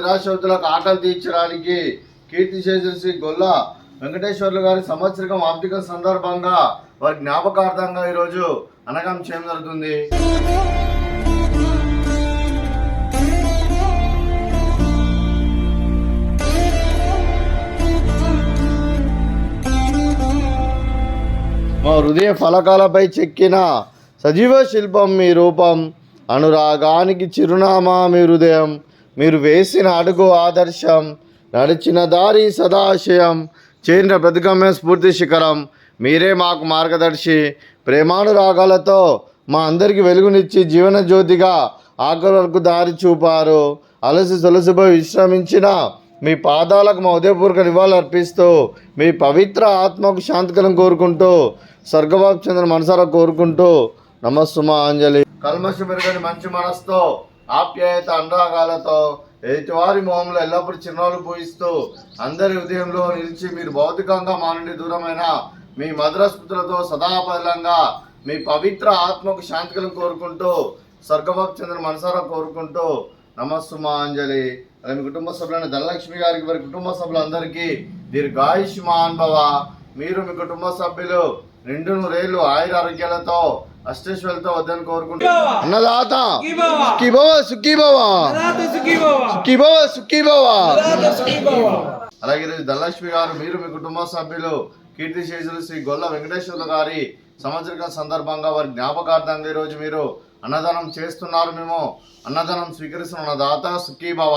నిరాశ్రతులకు ఆకలి తీర్చడానికి కీర్తిశేషులు శ్రీ గొల్ల వెంకటేశ్వర్లు గారి సంవత్సరికం ఆర్థిక సందర్భంగా వారి జ్ఞాపకార్థంగా ఈరోజు అన్నదానం చేయడం జరుగుతుంది. మా హృదయ ఫలకాలపై చెక్కిన సజీవ శిల్పం మీ రూపం, అనురాగానికి చిరునామా మీ హృదయం, మీరు వేసిన అడుగు ఆదర్శం, నడిచిన దారి సదాశయం, చేరిన ప్రతిగమ్య స్ఫూర్తి శిఖరం, మీరే మాకు మార్గదర్శి. ప్రేమానురాగాలతో మా అందరికీ వెలుగునిచ్చి జీవన జ్యోతిగా ఆఖరి వరకు దారి చూపారు. అలసి సొలసిపోయి విశ్రమించిన మీ పాదాలకు మా ఉదయపూర్వక నివాళులు అర్పిస్తూ మీ పవిత్ర ఆత్మకు శాంతికరం కోరుకుంటూ స్వర్గవాపు చెందిన మనసారా కోరుకుంటూ నమస్సుమాంజలి. కల్మషం మెరుగని మంచి మనసుతో ఆప్యాయత అనురాగాలతో ఎదుటివారి మొహంలో ఎల్లప్పుడూ చిరునవ్వులు పూయిస్తూ అందరి ఉదయంలో నిలిచి మీరు భౌతికంగా మా నుండి దూరమైన మీ మధుర స్మృతులతో సదాపదలంగా మీ పవిత్ర ఆత్మకు శాంతికరం కోరుకుంటూ స్వర్గవాపు చెందిన మనసారా కోరుకుంటూ నమస్సుమాంజలి. అలాగే మీ కుటుంబ సభ్యులైన ధనలక్ష్మి గారికి వారి కుటుంబ సభ్యులందరికీ దీర్ఘాయుష్మాన్ భవ. మీరు మీ కుటుంబ సభ్యులు నిండు నూరేళ్లు ఆయుర ఆరోగ్యాలతో అష్టైశ్వర్యాలతో వద్దని కోరుకుంటున్నాను. అన్నదాత అలాగే ధనలక్ష్మి గారు మీరు మీ కుటుంబ సభ్యులు కీర్తిశేషులు శ్రీ గొల్ల వెంకటేశ్వర్లు గారి సంవత్సరిక సందర్భంగా వారి జ్ఞాపకార్థంగా ఈరోజు మీరు అన్నదానం చేస్తున్నారు. మేము అన్నదానం స్వీకరిస్తున్న దాత సుఖీ భవ.